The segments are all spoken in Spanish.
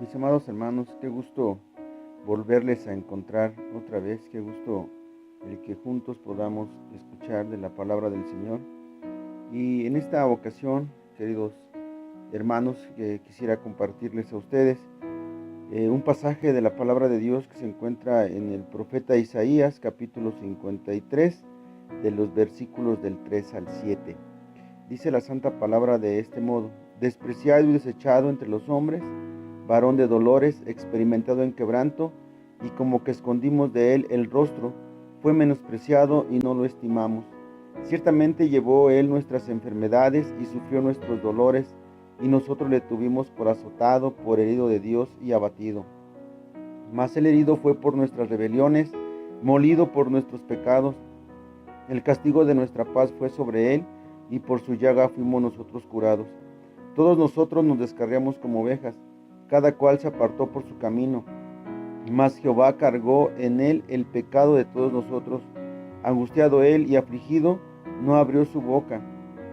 Mis amados hermanos, qué gusto volverles a encontrar otra vez, qué gusto el que juntos podamos escuchar de la palabra del Señor. Y en esta ocasión, queridos hermanos, que quisiera compartirles a ustedes un pasaje de la palabra de Dios que se encuentra en el profeta Isaías, capítulo 53, de los versículos del 3 al 7. Dice la santa palabra de este modo: despreciado y desechado entre los hombres, varón de dolores, experimentado en quebranto, y como que escondimos de él el rostro, fue menospreciado y no lo estimamos. Ciertamente llevó él nuestras enfermedades y sufrió nuestros dolores, y nosotros le tuvimos por azotado, por herido de Dios y abatido. Mas el herido fue por nuestras rebeliones, molido por nuestros pecados. El castigo de nuestra paz fue sobre él, y por su llaga fuimos nosotros curados. Todos nosotros nos descarriamos como ovejas, cada cual se apartó por su camino, mas Jehová cargó en él el pecado de todos nosotros. Angustiado él y afligido, no abrió su boca.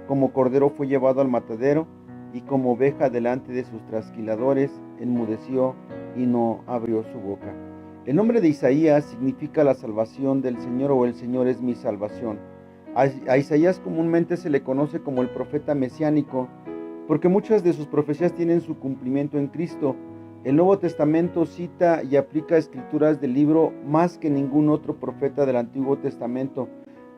Como cordero fue llevado al matadero, y como oveja delante de sus trasquiladores, enmudeció y no abrió su boca. El nombre de Isaías significa la salvación del Señor, o el Señor es mi salvación. A Isaías comúnmente se le conoce como el profeta mesiánico, porque muchas de sus profecías tienen su cumplimiento en Cristo. El Nuevo Testamento cita y aplica escrituras del libro más que ningún otro profeta del Antiguo Testamento.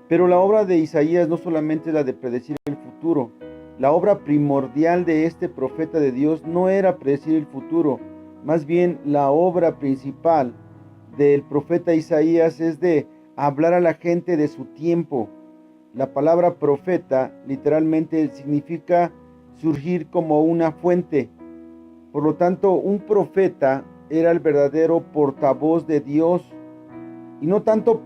Pero la obra de Isaías no solamente es la de predecir el futuro. La obra primordial de este profeta de Dios no era predecir el futuro. Más bien, la obra principal del profeta Isaías es de hablar a la gente de su tiempo. La palabra profeta literalmente significa surgir como una fuente. Por lo tanto, un profeta era el verdadero portavoz de Dios, y no tanto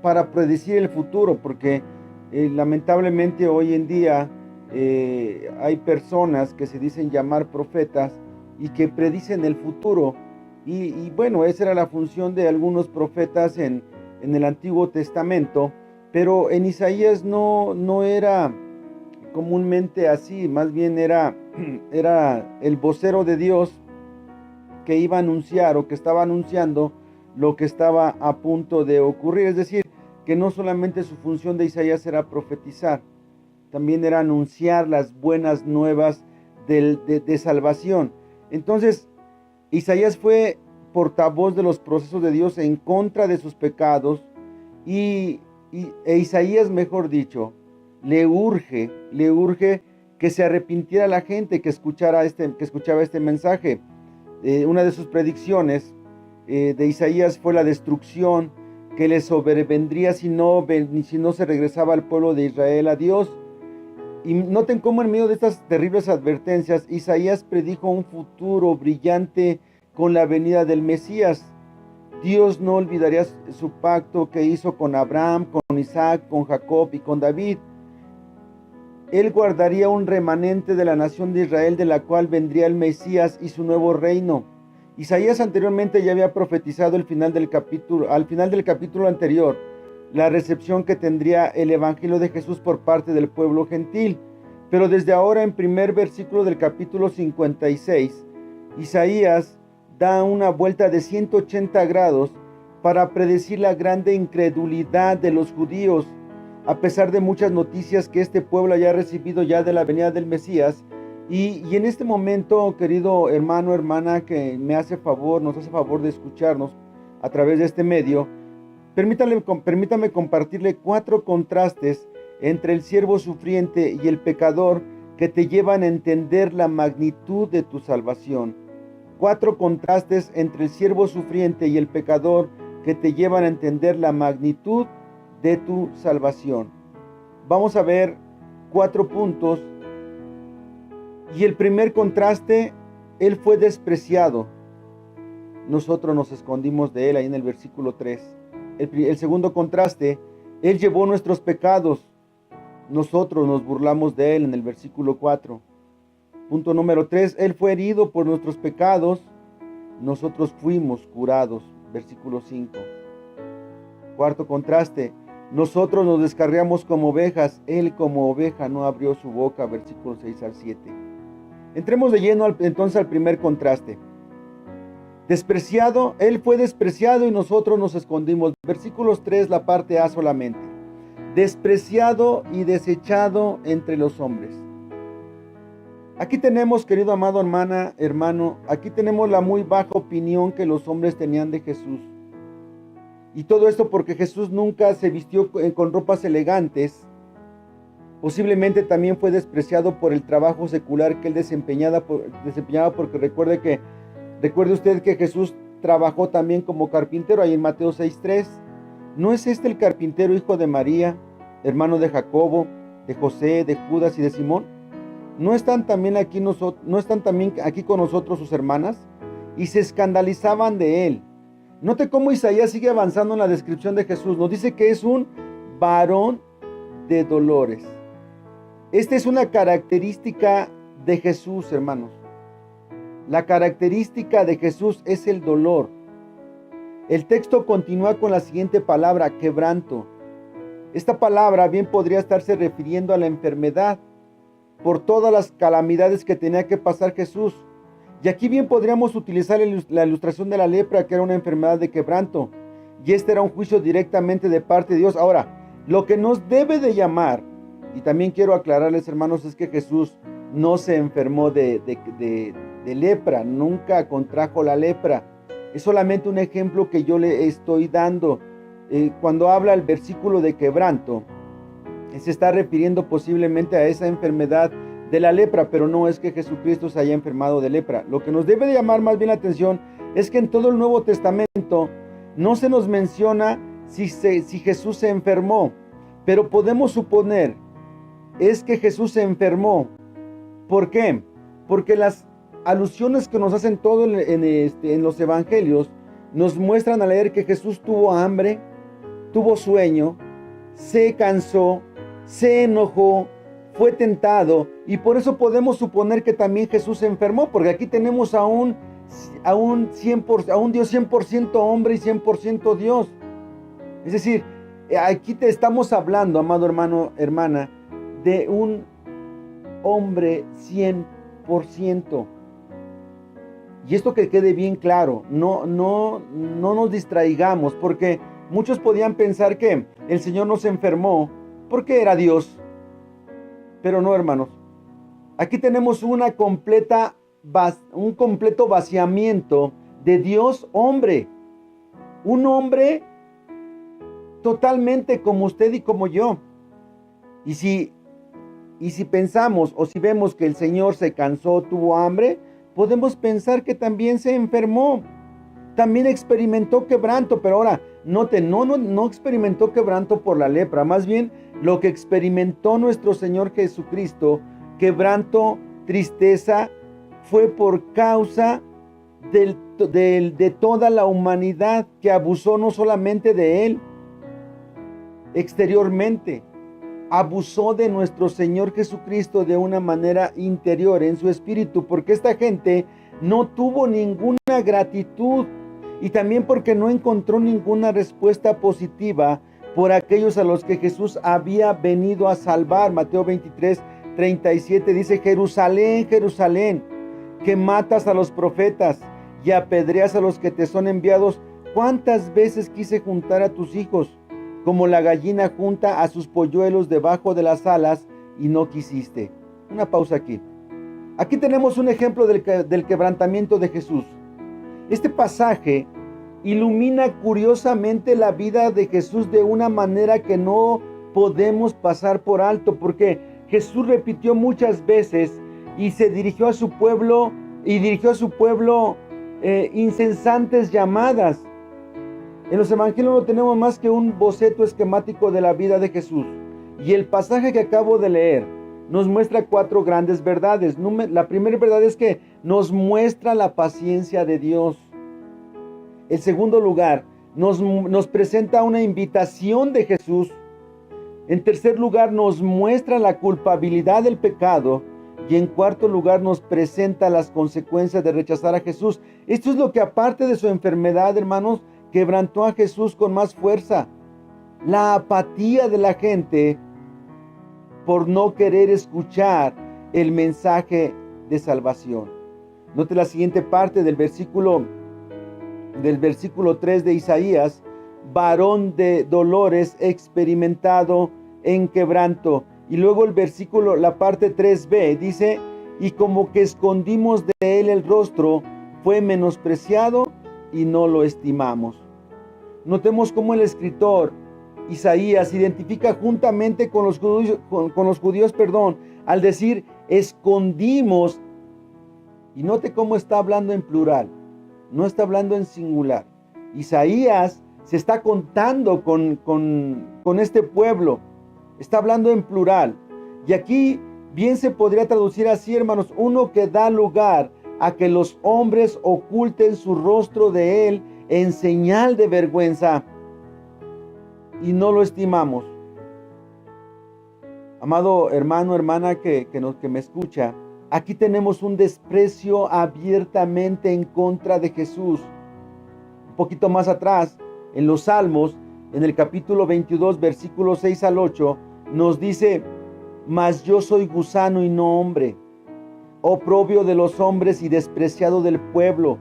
para predecir el futuro, porque lamentablemente hoy en día hay personas que se dicen llamar profetas y que predicen el futuro. Y bueno, esa era la función de algunos profetas en el Antiguo Testamento, pero en Isaías no era comúnmente así. Más bien era el vocero de Dios que iba a anunciar, o que estaba anunciando lo que estaba a punto de ocurrir. Es decir, que no solamente su función de Isaías era profetizar, también era anunciar las buenas nuevas de salvación. Entonces, Isaías fue portavoz de los procesos de Dios en contra de sus pecados, e Isaías, mejor dicho, le urge que se arrepintiera la gente que escuchaba este mensaje. Una de sus predicciones de Isaías fue la destrucción que le sobrevendría si no se regresaba al pueblo de Israel a Dios. Y noten cómo en medio de estas terribles advertencias, Isaías predijo un futuro brillante con la venida del Mesías. Dios no olvidaría su pacto que hizo con Abraham, con Isaac, con Jacob y con David. Él guardaría un remanente de la nación de Israel, de la cual vendría el Mesías y su nuevo reino. Isaías anteriormente ya había profetizado al final del capítulo anterior, la recepción que tendría el Evangelio de Jesús por parte del pueblo gentil. Pero desde ahora, en primer versículo del capítulo 56, Isaías da una vuelta de 180 grados para predecir la grande incredulidad de los judíos. A pesar de muchas noticias que este pueblo haya recibido ya de la venida del Mesías. Y en este momento, querido hermano, hermana, que nos hace favor de escucharnos a través de este medio, permítame compartirle 4 contrastes entre el siervo sufriente y el pecador que te llevan a entender la magnitud de tu salvación. 4 contrastes entre el siervo sufriente y el pecador que te llevan a entender la magnitud de tu salvación. Vamos a ver 4 puntos. Y el primer contraste: él fue despreciado, nosotros nos escondimos de él, ahí en el versículo 3. El segundo contraste: él llevó nuestros pecados, nosotros nos burlamos de él, en el versículo 4. Punto número 3: él fue herido por nuestros pecados, nosotros fuimos curados, versículo 5. Cuarto contraste: nosotros nos descarriamos como ovejas, él como oveja no abrió su boca, versículos 6 al 7. Entremos de lleno entonces al primer contraste. Despreciado, Él fue despreciado y nosotros nos escondimos. Versículos 3, la parte A solamente. Despreciado y desechado entre los hombres. Aquí tenemos, querido amado hermano, aquí tenemos la muy baja opinión que los hombres tenían de Jesús. Y todo esto porque Jesús nunca se vistió con ropas elegantes. Posiblemente también fue despreciado por el trabajo secular que él desempeñaba porque recuerde usted que Jesús trabajó también como carpintero, ahí en Mateo 6:3. ¿No es este el carpintero hijo de María, hermano de Jacobo, de José, de Judas y de Simón? ¿No están también aquí con nosotros sus hermanas? Y se escandalizaban de él. Note cómo Isaías sigue avanzando en la descripción de Jesús. Nos dice que es un varón de dolores. Esta es una característica de Jesús, hermanos. La característica de Jesús es el dolor. El texto continúa con la siguiente palabra, quebranto. Esta palabra bien podría estarse refiriendo a la enfermedad por todas las calamidades que tenía que pasar Jesús. Y aquí bien podríamos utilizar la ilustración de la lepra, que era una enfermedad de quebranto. Y este era un juicio directamente de parte de Dios. Ahora, lo que nos debe de llamar, y también quiero aclararles, hermanos, es que Jesús no se enfermó de lepra, nunca contrajo la lepra. Es solamente un ejemplo que yo le estoy dando. Cuando habla el versículo de quebranto, se está refiriendo posiblemente a esa enfermedad de la lepra, pero no es que Jesucristo se haya enfermado de lepra. Lo que nos debe de llamar más bien la atención es que en todo el Nuevo Testamento no se nos menciona si Jesús se enfermó, pero podemos suponer es que Jesús se enfermó. ¿Por qué? Porque las alusiones que nos hacen todo en los evangelios nos muestran al leer que Jesús tuvo hambre, tuvo sueño, se cansó, se enojó, fue tentado, y por eso podemos suponer que también Jesús se enfermó, porque aquí tenemos a un Dios 100% hombre y 100% Dios. Es decir, aquí te estamos hablando, amado hermano, hermana, de un hombre 100%. Y esto que quede bien claro, no nos distraigamos, porque muchos podían pensar que el Señor no se enfermó porque era Dios. Pero no, hermanos. Aquí tenemos un completo vaciamiento de Dios hombre. Un hombre totalmente como usted y como yo. Y si pensamos o si vemos que el Señor se cansó, tuvo hambre, podemos pensar que también se enfermó. También experimentó quebranto, pero ahora, noten, no experimentó quebranto por la lepra, más bien lo que experimentó nuestro Señor Jesucristo, quebranto, tristeza, fue por causa de toda la humanidad que abusó no solamente de Él exteriormente, abusó de nuestro Señor Jesucristo de una manera interior en su espíritu, porque esta gente no tuvo ninguna gratitud y también porque no encontró ninguna respuesta positiva por aquellos a los que Jesús había venido a salvar. Mateo 23:37 dice: Jerusalén, Jerusalén, que matas a los profetas y apedreas a los que te son enviados. ¿Cuántas veces quise juntar a tus hijos como la gallina junta a sus polluelos debajo de las alas y no quisiste? Una pausa aquí. Aquí tenemos un ejemplo del quebrantamiento de Jesús. Este pasaje ilumina curiosamente la vida de Jesús de una manera que no podemos pasar por alto, porque Jesús repitió muchas veces y dirigió a su pueblo incesantes llamadas. En los evangelios no tenemos más que un boceto esquemático de la vida de Jesús. Y el pasaje que acabo de leer nos muestra 4 grandes verdades. La primera verdad es que nos muestra la paciencia de Dios. En segundo lugar, nos presenta una invitación de Jesús. En tercer lugar, nos muestra la culpabilidad del pecado. Y en cuarto lugar, nos presenta las consecuencias de rechazar a Jesús. Esto es lo que, aparte de su enfermedad, hermanos, quebrantó a Jesús con más fuerza. La apatía de la gente por no querer escuchar el mensaje de salvación. Note la siguiente parte del versículo 3 de Isaías: varón de dolores, experimentado en quebranto. Y luego la parte 3b dice: y como que escondimos de él el rostro, fue menospreciado y no lo estimamos. Notemos cómo el escritor Isaías identifica juntamente con los judíos, al decir escondimos. Y note cómo está hablando en plural, no está hablando en singular. Isaías se está contando con este pueblo, está hablando en plural. Y aquí bien se podría traducir así, hermanos: uno que da lugar a que los hombres oculten su rostro de él en señal de vergüenza, y no lo estimamos. Amado hermano, hermana que me escucha, aquí tenemos un desprecio abiertamente en contra de Jesús. Un poquito más atrás, en los Salmos, en el capítulo 22, versículos 6 al 8, nos dice: mas yo soy gusano y no hombre, oprobio de los hombres y despreciado del pueblo.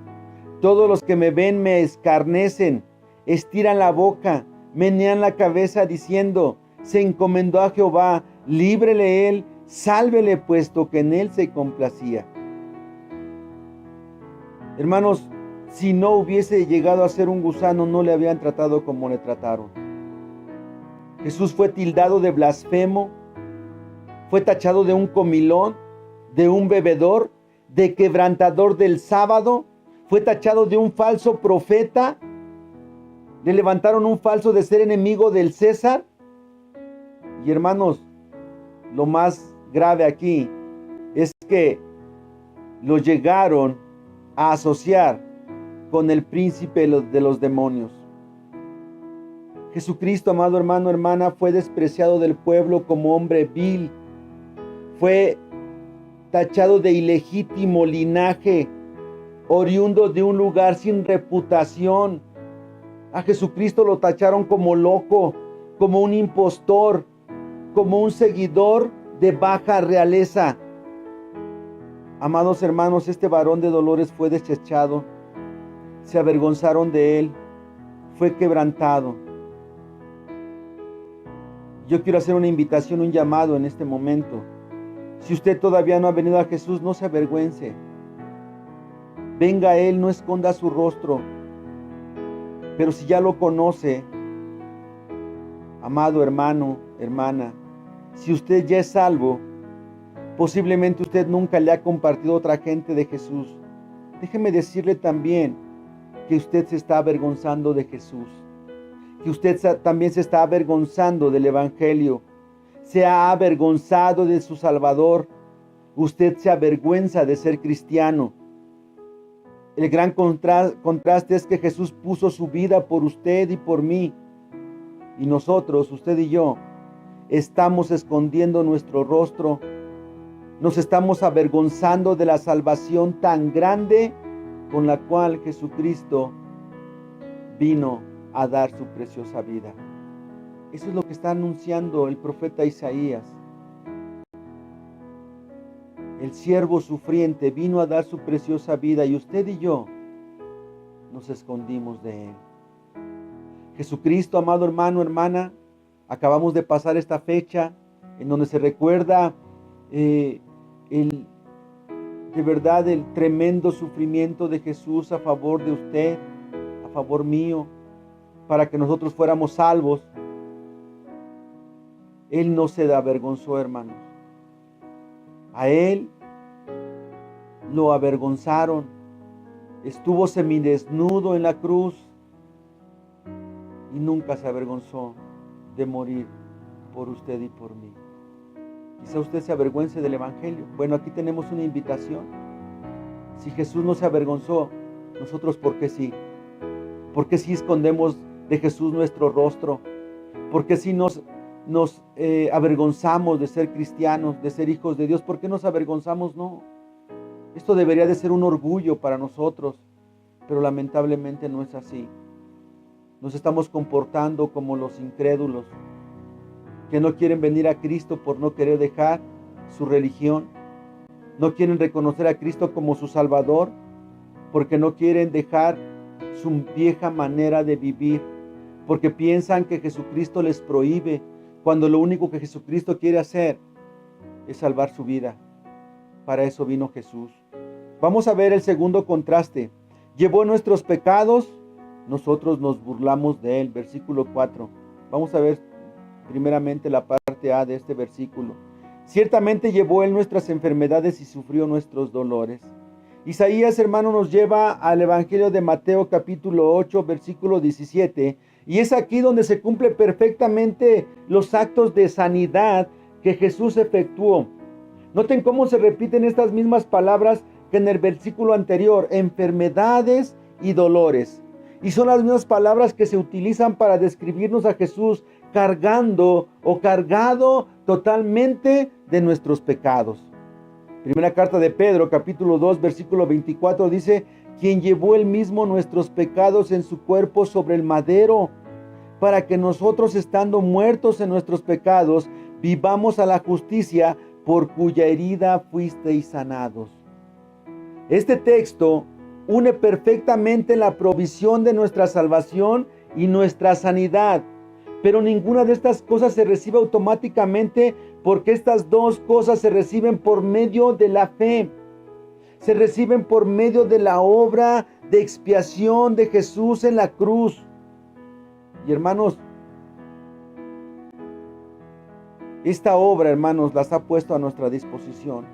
Todos los que me ven me escarnecen, estiran la boca, menean la cabeza diciendo: se encomendó a Jehová, líbrele él, sálvele, puesto que en él se complacía. Hermanos, si no hubiese llegado a ser un gusano, no le habían tratado como le trataron. Jesús fue tildado de blasfemo, fue tachado de un comilón, de un bebedor, de quebrantador del sábado, fue tachado de un falso profeta, le levantaron un falso de ser enemigo del César. Y hermanos, lo más grave aquí es que lo llegaron a asociar con el príncipe de los demonios. Jesucristo, amado hermano, hermana, fue despreciado del pueblo como hombre vil, fue tachado de ilegítimo linaje, oriundo de un lugar sin reputación. A Jesucristo lo tacharon como loco, como un impostor, como un seguidor de baja realeza. Amados hermanos, este varón de dolores fue desechado, se avergonzaron de él, fue quebrantado. Yo quiero hacer una invitación, un llamado en este momento. Si usted todavía no ha venido a Jesús, no se avergüence. Venga a Él, no esconda su rostro. Pero si ya lo conoce, amado hermano, hermana, si usted ya es salvo, posiblemente usted nunca le ha compartido a otra gente de Jesús. Déjeme decirle también que usted se está avergonzando de Jesús, que usted también se está avergonzando del Evangelio, se ha avergonzado de su Salvador. Usted se avergüenza de ser cristiano. El gran contraste es que Jesús puso su vida por usted y por mí. Y nosotros, usted y yo, estamos escondiendo nuestro rostro. Nos estamos avergonzando de la salvación tan grande con la cual Jesucristo vino a dar su preciosa vida. Eso es lo que está anunciando el profeta Isaías. El siervo sufriente vino a dar su preciosa vida y usted y yo nos escondimos de él. Jesucristo, amado hermano, hermana, acabamos de pasar esta fecha en donde se recuerda de verdad el tremendo sufrimiento de Jesús a favor de usted, a favor mío, para que nosotros fuéramos salvos. Él no se avergonzó, hermanos. A él lo avergonzaron. Estuvo semidesnudo en la cruz y nunca se avergonzó de morir por usted y por mí. Quizá usted se avergüence del Evangelio. Bueno, aquí tenemos una invitación. Si Jesús no se avergonzó, nosotros ¿por qué sí? ¿Por qué sí escondemos de Jesús nuestro rostro? ¿Por qué sí nos avergonzamos de ser cristianos, de ser hijos de Dios? ¿Por qué nos avergonzamos? No. Esto debería de ser un orgullo para nosotros, pero lamentablemente no es así. Nos estamos comportando como los incrédulos, que no quieren venir a Cristo por no querer dejar su religión, No quieren reconocer a Cristo como su Salvador porque no quieren dejar su vieja manera de vivir, porque piensan que Jesucristo les prohíbe, cuando lo único que Jesucristo quiere hacer es salvar su vida. Para eso vino Jesús. Vamos a ver el segundo contraste. Llevó nuestros pecados, nosotros nos burlamos de él. Versículo 4. Vamos a ver primeramente la parte A de este versículo. Ciertamente llevó él nuestras enfermedades y sufrió nuestros dolores. Isaías, hermano, nos lleva al Evangelio de Mateo capítulo 8, versículo 17. Y es aquí donde se cumple perfectamente los actos de sanidad que Jesús efectuó. Noten cómo se repiten estas mismas palabras que en el versículo anterior, enfermedades y dolores. Y son las mismas palabras que se utilizan para describirnos a Jesús cargando o cargado totalmente de nuestros pecados. Primera carta de Pedro, capítulo 2, versículo 24 dice, quien llevó él mismo nuestros pecados en su cuerpo sobre el madero, para que nosotros, estando muertos en nuestros pecados, vivamos a la justicia, por cuya herida fuisteis sanados. Este texto une perfectamente la provisión de nuestra salvación y nuestra sanidad, pero ninguna de estas cosas se recibe automáticamente, porque estas dos cosas se reciben por medio de la fe. Se reciben por medio de la obra de expiación de Jesús en la cruz. Y hermanos, esta obra, hermanos, las ha puesto a nuestra disposición.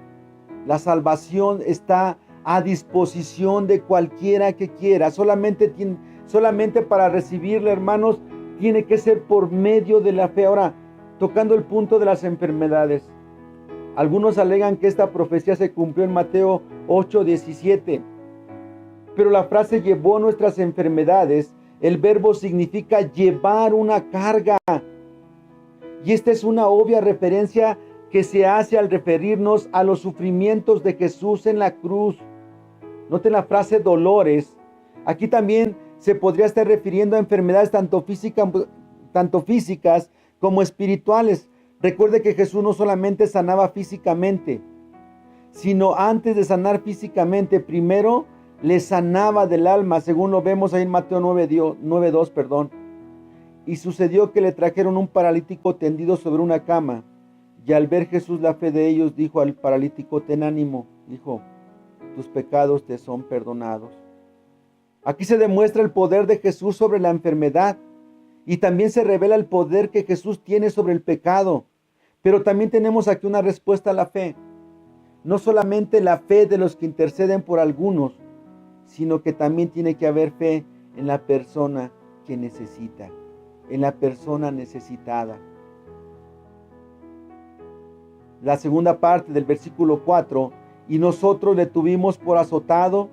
La salvación está a disposición de cualquiera que quiera. Solamente para recibirla, hermanos, tiene que ser por medio de la fe. Ahora, tocando el punto de las enfermedades. Algunos alegan que esta profecía se cumplió en Mateo 8:17. Pero la frase llevó nuestras enfermedades, el verbo significa llevar una carga. Y esta es una obvia referencia que se hace al referirnos a los sufrimientos de Jesús en la cruz. Noten la frase dolores. Aquí también se podría estar refiriendo a enfermedades tanto físicas como espirituales. Recuerde que Jesús no solamente sanaba físicamente, sino antes de sanar físicamente, primero le sanaba del alma, según lo vemos ahí en Mateo 9:2. Y sucedió que le trajeron un paralítico tendido sobre una cama. Y al ver Jesús la fe de ellos, dijo al paralítico, ten ánimo, hijo, tus pecados te son perdonados. Aquí se demuestra el poder de Jesús sobre la enfermedad. Y también se revela el poder que Jesús tiene sobre el pecado. Pero también tenemos aquí una respuesta a la fe. No solamente la fe de los que interceden por algunos, sino que también tiene que haber fe en la persona que necesita, en la persona necesitada. La segunda parte del versículo 4, y nosotros le tuvimos por azotado,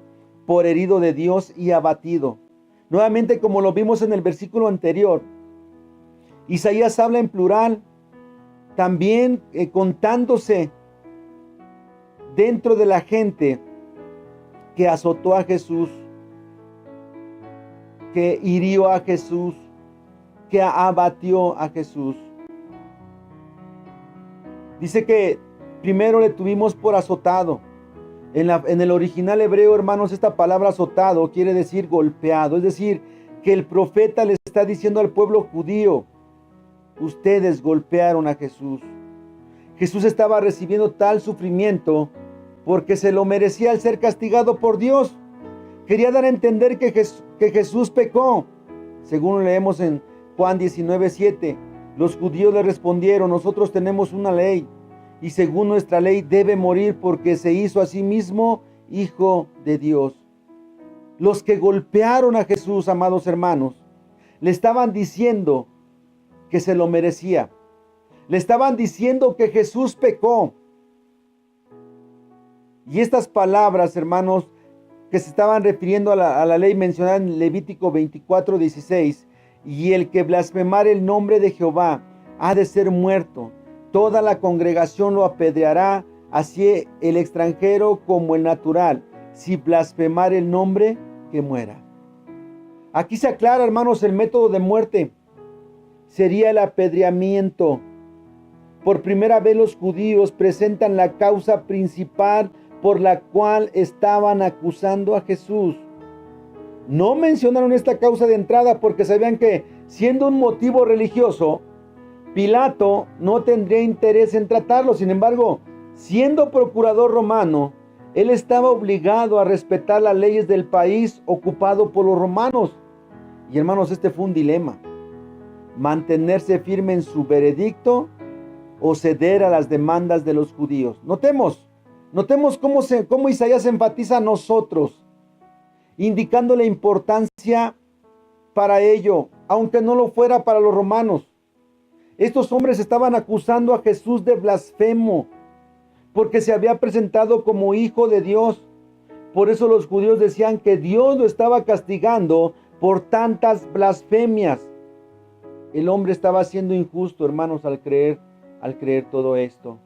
por herido de Dios y abatido. Nuevamente, como lo vimos en el versículo anterior, Isaías habla en plural, también contándose dentro de la gente que azotó a Jesús, que hirió a Jesús, que abatió a Jesús. Dice que primero le tuvimos por azotado. En el original hebreo, hermanos, esta palabra azotado quiere decir golpeado. Es decir, que el profeta le está diciendo al pueblo judío, ustedes golpearon a Jesús. Jesús estaba recibiendo tal sufrimiento porque se lo merecía al ser castigado por Dios. Quería dar a entender que Jesús pecó. Según leemos en Juan 19:7, los judíos le respondieron, nosotros tenemos una ley, y según nuestra ley debe morir porque se hizo a sí mismo hijo de Dios. Los que golpearon a Jesús, amados hermanos, le estaban diciendo que se lo merecía. Le estaban diciendo que Jesús pecó. Y estas palabras, hermanos, que se estaban refiriendo a la ley mencionada en Levítico 24:16, y el que blasfemare el nombre de Jehová ha de ser muerto. Toda la congregación lo apedreará, así el extranjero como el natural. Si blasfemare el nombre, que muera. Aquí se aclara, hermanos, el método de muerte. Sería el apedreamiento. Por primera vez los judíos presentan la causa principal por la cual estaban acusando a Jesús. No mencionaron esta causa de entrada porque sabían que, siendo un motivo religioso, Pilato no tendría interés en tratarlo. Sin embargo, siendo procurador romano, él estaba obligado a respetar las leyes del país ocupado por los romanos. Y hermanos, este fue un dilema: mantenerse firme en su veredicto o ceder a las demandas de los judíos. Notemos cómo Isaías enfatiza a nosotros, indicando la importancia para ello, aunque no lo fuera para los romanos. Estos hombres estaban acusando a Jesús de blasfemo, porque se había presentado como hijo de Dios. Por eso los judíos decían que Dios lo estaba castigando por tantas blasfemias. El hombre estaba siendo injusto, hermanos, al creer todo esto.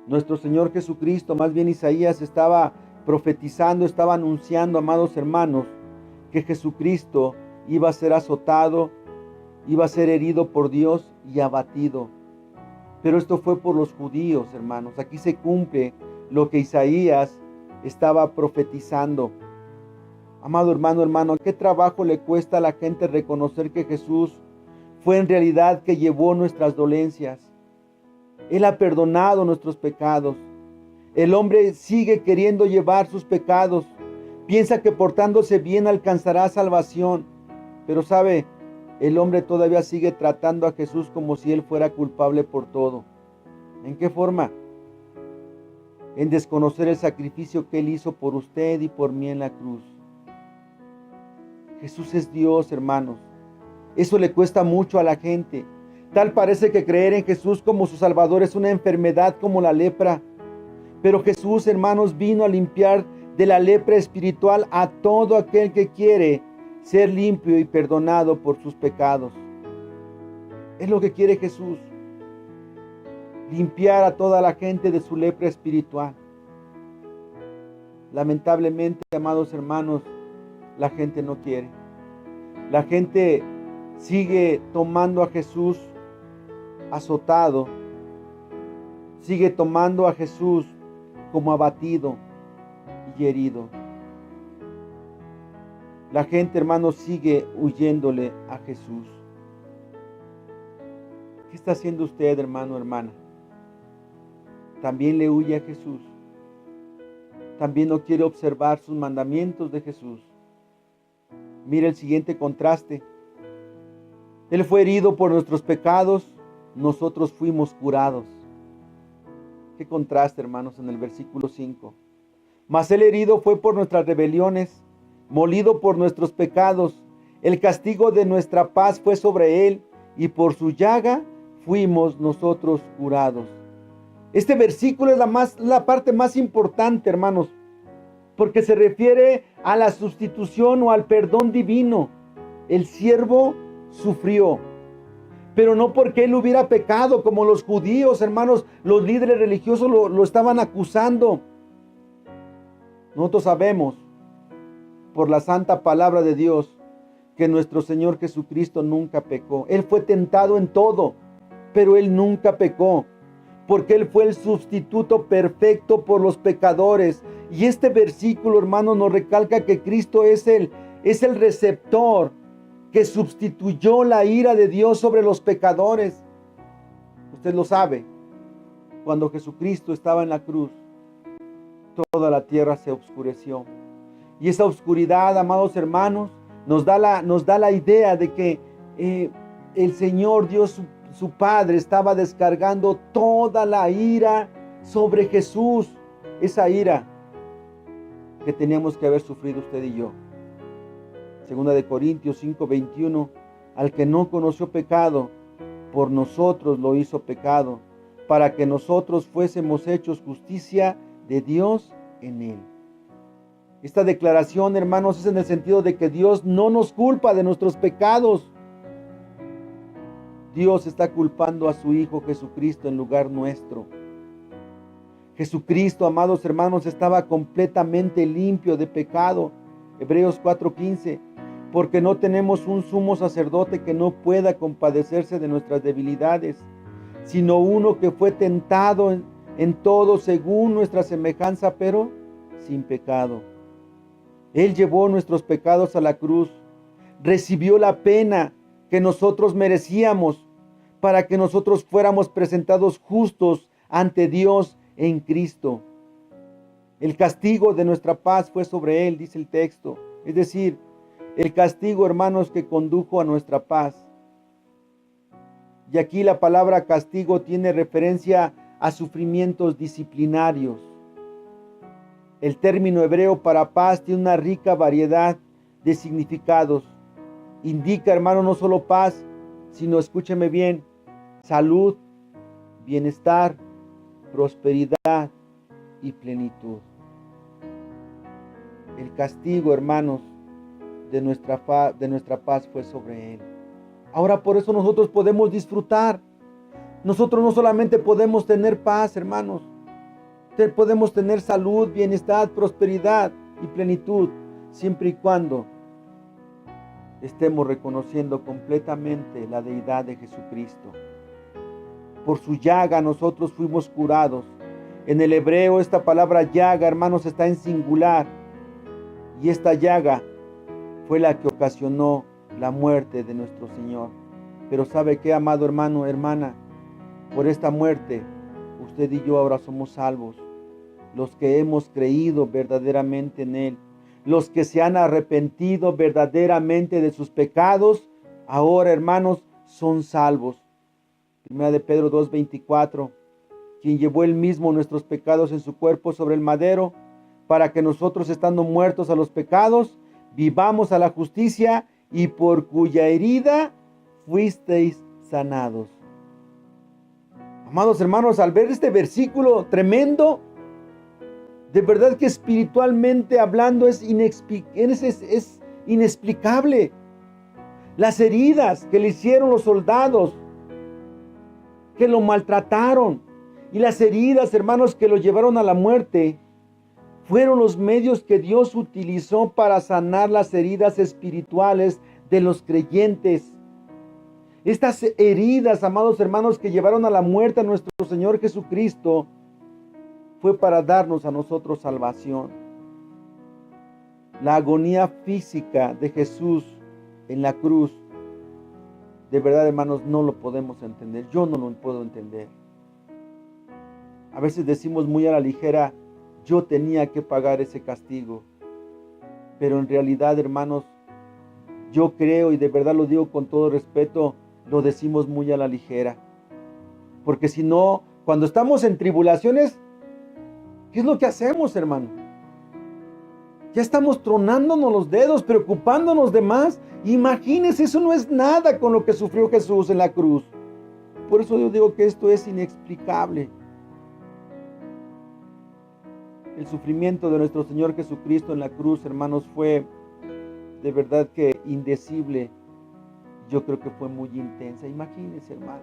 Nuestro Señor Jesucristo, más bien Isaías, estaba profetizando, estaba anunciando, amados hermanos, que Jesucristo iba a ser azotado, iba a ser herido por Dios y abatido. Pero esto fue por los judíos, hermanos. Aquí se cumple lo que Isaías estaba profetizando. Amado hermano, ¿qué trabajo le cuesta a la gente reconocer que Jesús fue en realidad que llevó nuestras dolencias? Él ha perdonado nuestros pecados. El hombre sigue queriendo llevar sus pecados. Piensa que portándose bien alcanzará salvación. Pero sabe, el hombre todavía sigue tratando a Jesús como si él fuera culpable por todo. ¿En qué forma? En desconocer el sacrificio que él hizo por usted y por mí en la cruz. Jesús es Dios, hermanos. Eso le cuesta mucho a la gente. Tal parece que creer en Jesús como su Salvador es una enfermedad como la lepra. Pero Jesús, hermanos, vino a limpiar de la lepra espiritual a todo aquel que quiere ser limpio y perdonado por sus pecados. Es lo que quiere Jesús: limpiar a toda la gente de su lepra espiritual. Lamentablemente, amados hermanos, la gente no quiere. La gente sigue tomando a Jesús azotado, sigue tomando a Jesús como abatido y herido. La gente, hermanos, sigue huyéndole a Jesús. ¿Qué está haciendo usted, hermano, hermana? ¿También le huye a Jesús? ¿También no quiere observar sus mandamientos de Jesús? Mire el siguiente contraste. Él fue herido por nuestros pecados, nosotros fuimos curados. Qué contraste, hermanos, en el versículo 5. Mas el herido fue por nuestras rebeliones, molido por nuestros pecados. El castigo de nuestra paz fue sobre él, y por su llaga fuimos nosotros curados. Este versículo es la parte más importante, hermanos, porque se refiere a la sustitución o al perdón divino. El siervo sufrió, pero no porque él hubiera pecado, como los judíos, hermanos, los líderes religiosos lo estaban acusando. Nosotros sabemos, por la santa palabra de Dios, que nuestro Señor Jesucristo nunca pecó. Él fue tentado en todo, pero él nunca pecó, porque él fue el sustituto perfecto por los pecadores. Y este versículo, hermano, nos recalca que Cristo es el receptor que sustituyó la ira de Dios sobre los pecadores. Usted lo sabe, cuando Jesucristo estaba en la cruz, toda la tierra se oscureció. Y esa oscuridad, amados hermanos, nos da la idea de que el Señor Dios, su Padre, estaba descargando toda la ira sobre Jesús. Esa ira que teníamos que haber sufrido usted y yo. Segunda de Corintios 5:21, al que no conoció pecado, por nosotros lo hizo pecado, para que nosotros fuésemos hechos justicia de Dios en él. Esta declaración, hermanos, es en el sentido de que Dios no nos culpa de nuestros pecados. Dios está culpando a su Hijo Jesucristo en lugar nuestro. Jesucristo, amados hermanos, estaba completamente limpio de pecado. Hebreos 4:15, porque no tenemos un sumo sacerdote que no pueda compadecerse de nuestras debilidades, sino uno que fue tentado en todo según nuestra semejanza, pero sin pecado. Él llevó nuestros pecados a la cruz, recibió la pena que nosotros merecíamos para que nosotros fuéramos presentados justos ante Dios en Cristo. El castigo de nuestra paz fue sobre Él, dice el texto. Es decir, el castigo, hermanos, que condujo a nuestra paz. Y aquí la palabra castigo tiene referencia a sufrimientos disciplinarios. El término hebreo para paz tiene una rica variedad de significados. Indica, hermano, no solo paz, sino, escúcheme bien, salud, bienestar, prosperidad y plenitud. El castigo, hermanos, de nuestra paz fue sobre Él. Ahora por eso nosotros podemos disfrutar. Nosotros no solamente podemos tener paz, hermanos. Podemos tener salud, bienestar, prosperidad y plenitud, siempre y cuando estemos reconociendo completamente la deidad de Jesucristo. Por su llaga nosotros fuimos curados. En el hebreo esta palabra llaga, hermanos, está en singular. Y esta llaga fue la que ocasionó la muerte de nuestro Señor. Pero ¿sabe qué, amado hermano, hermana? Por esta muerte, usted y yo ahora somos salvos. Los que hemos creído verdaderamente en Él. Los que se han arrepentido verdaderamente de sus pecados, ahora, hermanos, son salvos. Primera de Pedro 2:24, quien llevó Él mismo nuestros pecados en su cuerpo sobre el madero, para que nosotros, estando muertos a los pecados, vivamos a la justicia, y por cuya herida fuisteis sanados. Amados hermanos, al ver este versículo tremendo, de verdad que espiritualmente hablando es inexplicable. Las heridas que le hicieron los soldados, que lo maltrataron, y las heridas, hermanos, que lo llevaron a la muerte, fueron los medios que Dios utilizó para sanar las heridas espirituales de los creyentes. Estas heridas, amados hermanos, que llevaron a la muerte a nuestro Señor Jesucristo, fue para darnos a nosotros salvación. La agonía física de Jesús en la cruz, de verdad, hermanos, no lo podemos entender. Yo no lo puedo entender. A veces decimos muy a la ligera, yo tenía que pagar ese castigo. Pero en realidad, hermanos, yo creo, y de verdad lo digo con todo respeto, lo decimos muy a la ligera. Porque si no, cuando estamos en tribulaciones, ¿qué es lo que hacemos, hermano? Ya estamos tronándonos los dedos, preocupándonos de más. Imagínense, eso no es nada con lo que sufrió Jesús en la cruz. Por eso yo digo que esto es inexplicable. El sufrimiento de nuestro Señor Jesucristo en la cruz, hermanos, fue de verdad que indecible. Yo creo que fue muy intensa. Imagínense, hermano.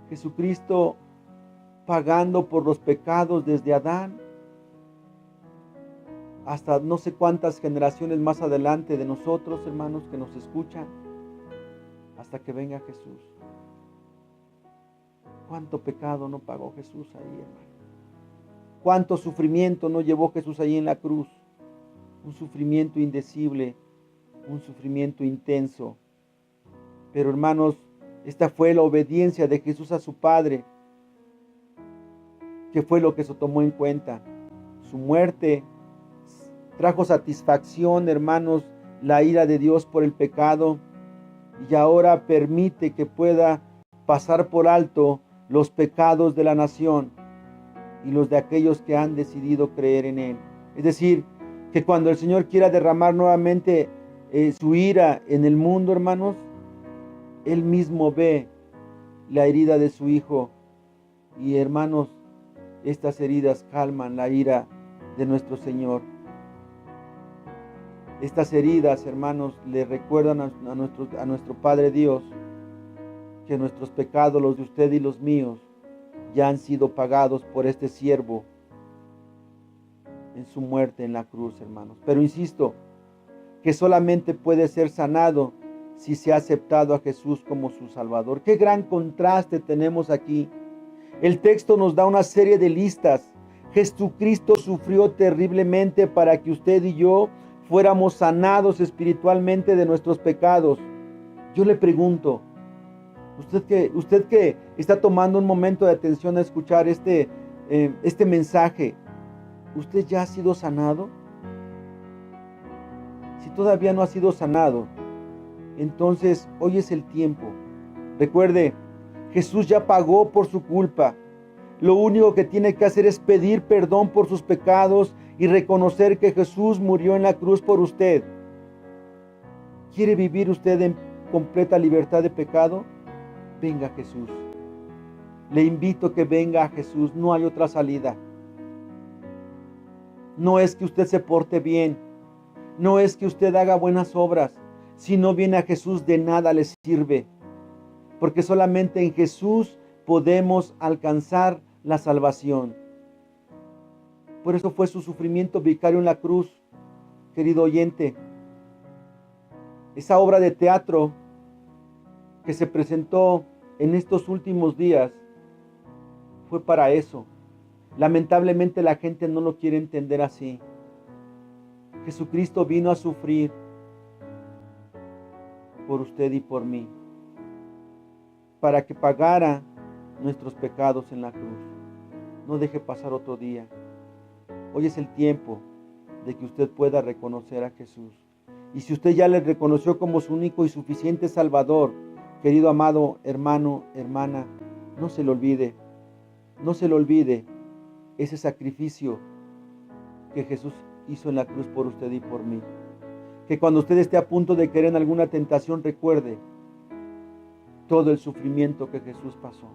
Jesucristo pagando por los pecados desde Adán hasta no sé cuántas generaciones más adelante de nosotros, hermanos, que nos escuchan, hasta que venga Jesús. ¿Cuánto pecado no pagó Jesús ahí, hermano? ¿Cuánto sufrimiento no llevó Jesús ahí en la cruz? Un sufrimiento indecible, un sufrimiento intenso. Pero, hermanos, esta fue la obediencia de Jesús a su Padre, que fue lo que se tomó en cuenta. Su muerte trajo satisfacción, hermanos, la ira de Dios por el pecado, y ahora permite que pueda pasar por alto los pecados de la nación y los de aquellos que han decidido creer en Él. Es decir, que cuando el Señor quiera derramar nuevamente su ira en el mundo, hermanos, Él mismo ve la herida de su Hijo, y, hermanos, estas heridas calman la ira de nuestro Señor. Estas heridas, hermanos, le recuerdan a nuestro Padre Dios que nuestros pecados, los de usted y los míos, ya han sido pagados por este siervo en su muerte en la cruz, hermanos. Pero insisto, que solamente puede ser sanado si se ha aceptado a Jesús como su Salvador. Qué gran contraste tenemos aquí. El texto nos da una serie de listas. Jesucristo sufrió terriblemente para que usted y yo fuéramos sanados espiritualmente de nuestros pecados. Yo le pregunto, usted que está tomando un momento de atención a escuchar este mensaje, ¿usted ya ha sido sanado? Si todavía no ha sido sanado, entonces hoy es el tiempo. Recuerde, Jesús ya pagó por su culpa. Lo único que tiene que hacer es pedir perdón por sus pecados y reconocer que Jesús murió en la cruz por usted. ¿Quiere vivir usted en completa libertad de pecado? Venga a Jesús. Le invito a que venga a Jesús. No hay otra salida. No es que usted se porte bien. No es que usted haga buenas obras. Si no viene a Jesús, de nada le sirve. Porque solamente en Jesús podemos alcanzar la salvación. Por eso fue su sufrimiento vicario en la cruz, querido oyente. Esa obra de teatro que se presentó en estos últimos días fue para eso. Lamentablemente la gente no lo quiere entender así. Jesucristo vino a sufrir por usted y por mí, para que pagara nuestros pecados en la cruz. No deje pasar otro día. Hoy es el tiempo de que usted pueda reconocer a Jesús. Y si usted ya le reconoció como su único y suficiente Salvador, querido amado hermano, hermana, no se le olvide. No se le olvide ese sacrificio que Jesús hizo en la cruz por usted y por mí. Que cuando usted esté a punto de caer en alguna tentación, recuerde todo el sufrimiento que Jesús pasó.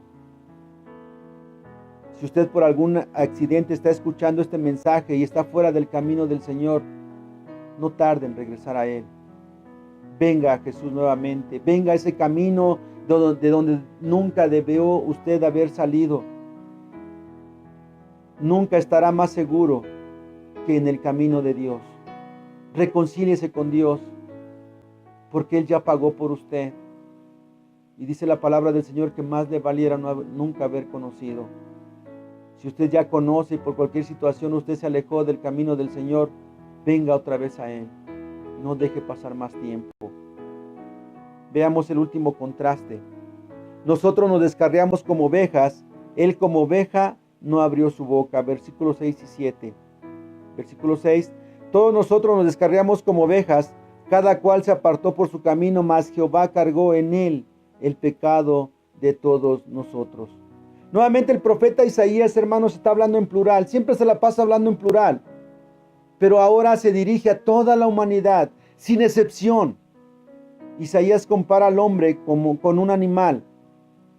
Si usted por algún accidente está escuchando este mensaje y está fuera del camino del Señor, no tarde en regresar a Él. Venga a Jesús nuevamente. Venga a ese camino de donde nunca debió usted haber salido. Nunca estará más seguro que en el camino de Dios. Reconcíliese con Dios, porque Él ya pagó por usted. Y dice la palabra del Señor que más le valiera nunca haber conocido. Si usted ya conoce y por cualquier situación usted se alejó del camino del Señor, venga otra vez a Él. No deje pasar más tiempo. Veamos el último contraste. Nosotros nos descarriamos como ovejas, Él como oveja no abrió su boca. Versículos 6 y 7. Versículo 6. Todos nosotros nos descarriamos como ovejas, cada cual se apartó por su camino, mas Jehová cargó en él el pecado de todos nosotros. Nuevamente el profeta Isaías, hermanos, está hablando en plural. Siempre se la pasa hablando en plural. Pero ahora se dirige a toda la humanidad, sin excepción. Isaías compara al hombre como con un animal,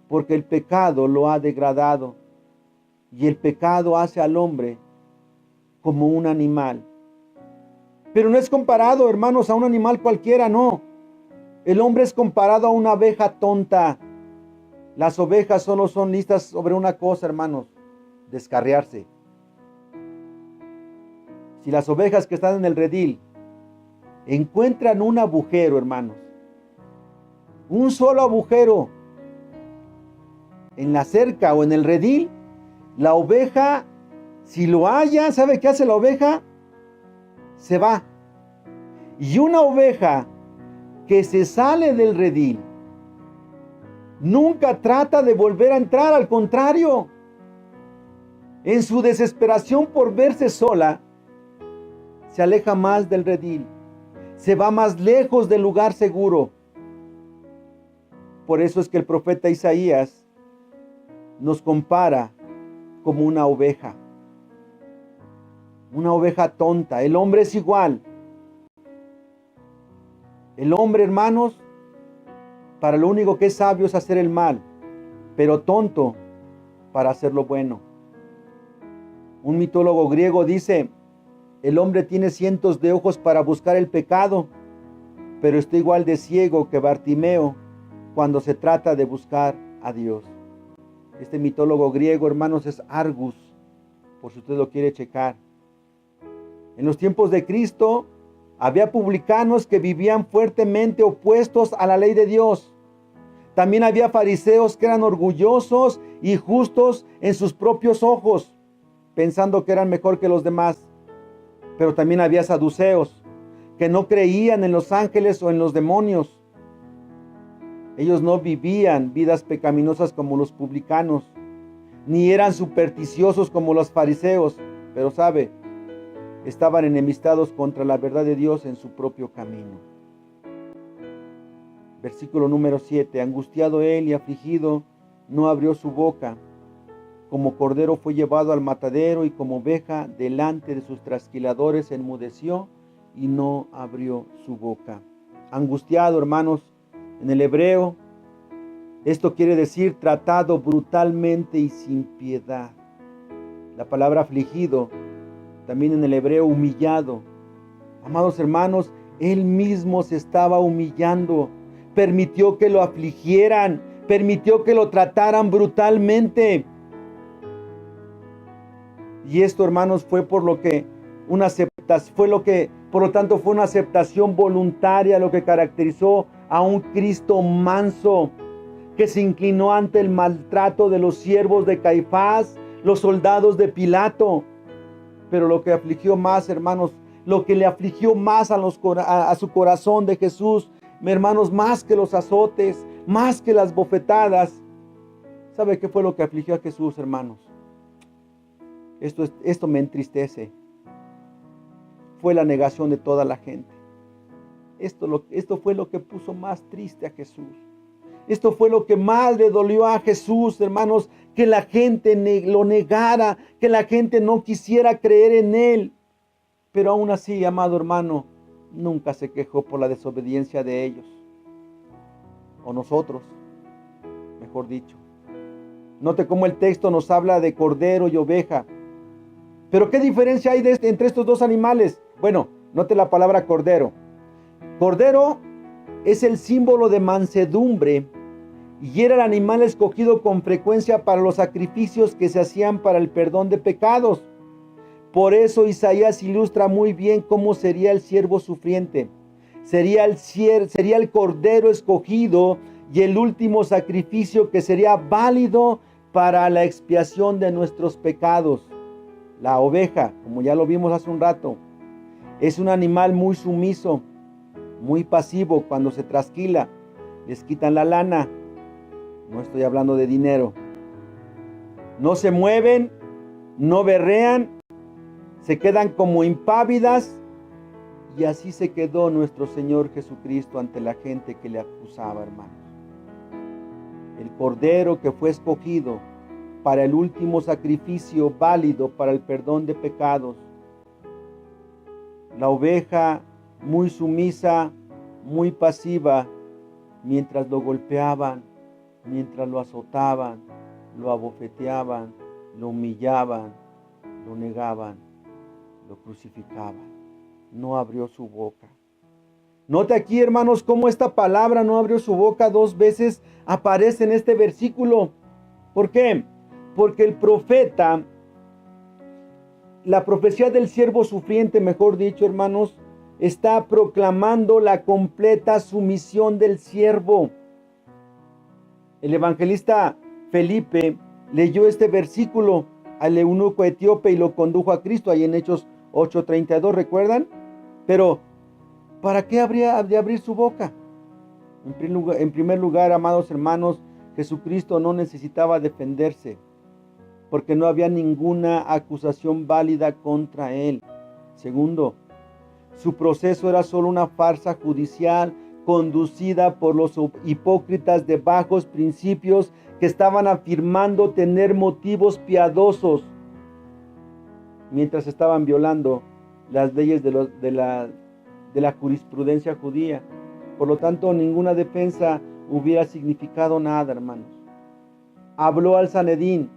porque el pecado lo ha degradado. Y el pecado hace al hombre como un animal. Pero no es comparado, hermanos, a un animal cualquiera, no. El hombre es comparado a una oveja tonta. Las ovejas solo son listas sobre una cosa, hermanos: descarriarse. Si las ovejas que están en el redil encuentran un agujero, hermanos, un solo agujero en la cerca o en el redil, la oveja, si lo halla, ¿sabe qué hace la oveja? Se va. Y una oveja que se sale del redil nunca trata de volver a entrar, al contrario, en su desesperación por verse sola, se aleja más del redil, se va más lejos del lugar seguro. Por eso es que el profeta Isaías nos compara como una oveja tonta. El hombre es igual. El hombre, hermanos, para lo único que es sabio es hacer el mal, pero tonto para hacer lo bueno. Un mitólogo griego dice: el hombre tiene cientos de ojos para buscar el pecado, pero está igual de ciego que Bartimeo cuando se trata de buscar a Dios. Este mitólogo griego, hermanos, es Argus, por si usted lo quiere checar. En los tiempos de Cristo había publicanos que vivían fuertemente opuestos a la ley de Dios. También había fariseos que eran orgullosos y justos en sus propios ojos, pensando que eran mejor que los demás. Pero también había saduceos que no creían en los ángeles o en los demonios. Ellos no vivían vidas pecaminosas como los publicanos, ni eran supersticiosos como los fariseos, pero estaban enemistados contra la verdad de Dios en su propio camino. Versículo número 7. Angustiado él y afligido, no abrió su boca. Como cordero fue llevado al matadero, y como oveja delante de sus trasquiladores enmudeció y no abrió su boca. Angustiado, hermanos, en el hebreo, esto quiere decir tratado brutalmente y sin piedad. La palabra afligido, también en el hebreo humillado. Amados hermanos, él mismo se estaba humillando. Permitió que lo afligieran, permitió que lo trataran brutalmente. Y esto, hermanos, fue por lo tanto fue una aceptación voluntaria, lo que caracterizó a un Cristo manso, que se inclinó ante el maltrato de los siervos de Caifás, los soldados de Pilato. Pero lo que afligió más, hermanos, lo que le afligió más a su corazón de Jesús, hermanos, más que los azotes, más que las bofetadas, ¿sabe qué fue lo que afligió a Jesús, hermanos? Esto me entristece. Fue la negación de toda la gente. Esto fue lo que puso más triste a Jesús. Esto fue lo que más le dolió a Jesús, hermanos, que la gente lo negara, que la gente no quisiera creer en él. Pero aún así, amado hermano, nunca se quejó por la desobediencia de ellos, o nosotros, mejor dicho. Note cómo el texto nos habla de cordero y oveja. Pero ¿qué diferencia hay entre estos dos animales? Bueno, note la palabra cordero. Cordero es el símbolo de mansedumbre y era el animal escogido con frecuencia para los sacrificios que se hacían para el perdón de pecados. Por eso Isaías ilustra muy bien cómo sería el siervo sufriente. Sería el cordero escogido y el último sacrificio que sería válido para la expiación de nuestros pecados. La oveja, como ya lo vimos hace un rato, es un animal muy sumiso, muy pasivo. Cuando se trasquila, les quitan la lana. No estoy hablando de dinero. No se mueven, no berrean, se quedan como impávidas, y así se quedó nuestro Señor Jesucristo ante la gente que le acusaba, hermanos. El cordero que fue escogido para el último sacrificio válido para el perdón de pecados. La oveja muy sumisa, muy pasiva, mientras lo golpeaban, mientras lo azotaban, lo abofeteaban, lo humillaban, lo negaban, lo crucificaban. No abrió su boca. Note aquí, hermanos, cómo esta palabra no abrió su boca 2 veces aparece en este versículo. ¿Por qué? Porque el profeta, la profecía del siervo sufriente, mejor dicho, hermanos, está proclamando la completa sumisión del siervo. El evangelista Felipe leyó este versículo al eunuco etíope y lo condujo a Cristo, ahí en Hechos 8:32, ¿recuerdan? Pero, ¿para qué habría de abrir su boca? En primer lugar, amados hermanos, Jesucristo no necesitaba defenderse, porque no había ninguna acusación válida contra él. Segundo, su proceso era solo una farsa judicial conducida por los hipócritas de bajos principios que estaban afirmando tener motivos piadosos, mientras estaban violando las leyes de la jurisprudencia judía. Por lo tanto, ninguna defensa hubiera significado nada, hermanos. Habló al Sanedrín,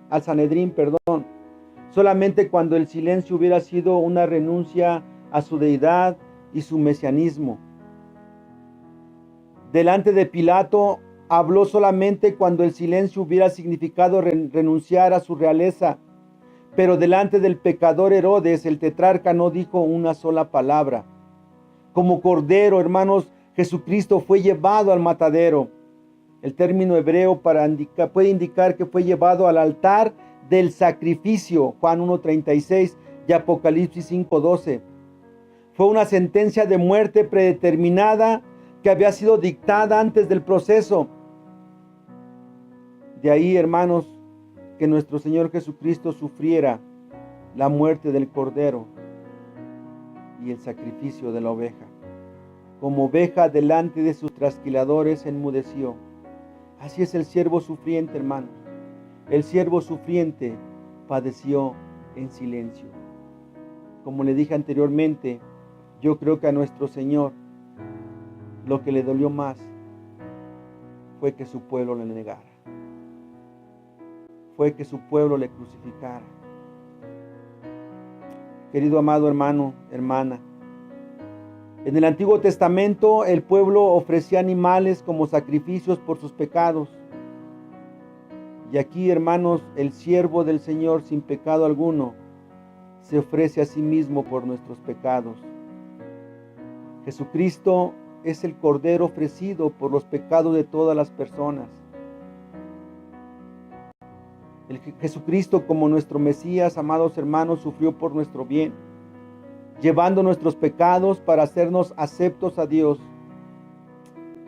solamente cuando el silencio hubiera sido una renuncia a su deidad y su mesianismo. Delante de Pilato, habló solamente cuando el silencio hubiera significado renunciar a su realeza. Pero delante del pecador Herodes, el tetrarca no dijo una sola palabra. Como cordero, hermanos, Jesucristo fue llevado al matadero. El término hebreo puede indicar que fue llevado al altar del sacrificio, Juan 1:36 y Apocalipsis 5:12. Fue una sentencia de muerte predeterminada que había sido dictada antes del proceso. De ahí, hermanos, que nuestro Señor Jesucristo sufriera la muerte del cordero y el sacrificio de la oveja. Como oveja delante de sus trasquiladores enmudeció. Así es el siervo sufriente, hermanos. El siervo sufriente padeció en silencio. Como le dije anteriormente, yo creo que a nuestro Señor lo que le dolió más fue que su pueblo le negara. Fue que su pueblo le crucificara. Querido amado hermano, hermana, en el Antiguo Testamento el pueblo ofrecía animales como sacrificios por sus pecados. Y aquí, hermanos, el siervo del Señor sin pecado alguno se ofrece a sí mismo por nuestros pecados. Jesucristo es el Cordero ofrecido por los pecados de todas las personas. Jesucristo, como nuestro Mesías, amados hermanos, sufrió por nuestro bien, llevando nuestros pecados para hacernos aceptos a Dios.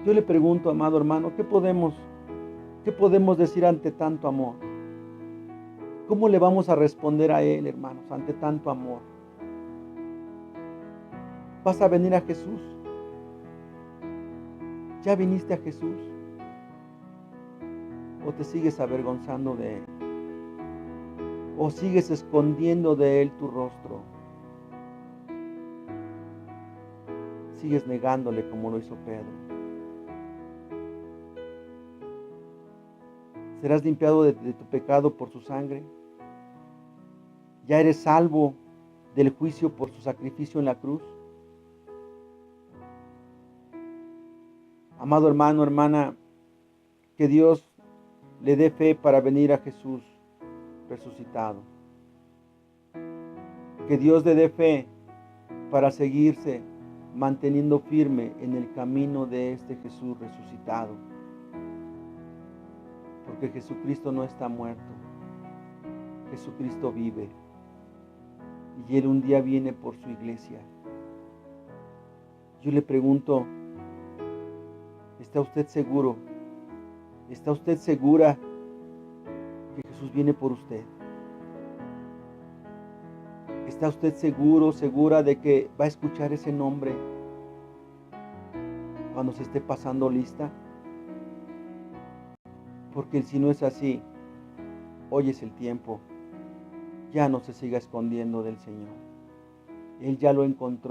Yo le pregunto, amado hermano, ¿qué podemos decir ante tanto amor? ¿Cómo le vamos a responder a Él, hermanos, ante tanto amor? ¿Vas a venir a Jesús? ¿Ya viniste a Jesús? ¿O te sigues avergonzando de Él? ¿O sigues escondiendo de Él tu rostro? ¿Sigues negándole como lo hizo Pedro? ¿Serás limpiado de tu pecado por su sangre? ¿Ya eres salvo del juicio por su sacrificio en la cruz? Amado hermano, hermana, que Dios le dé fe para venir a Jesús resucitado. Que Dios le dé fe para seguirse manteniendo firme en el camino de este Jesús resucitado. Porque Jesucristo no está muerto. Jesucristo vive. Y Él un día viene por su iglesia. Yo le pregunto, ¿está usted seguro? ¿Está usted segura que Jesús viene por usted? ¿Está usted seguro, segura de que va a escuchar ese nombre cuando se esté pasando lista? Porque si no es así, hoy es el tiempo. Ya no se siga escondiendo del Señor. Él ya lo encontró.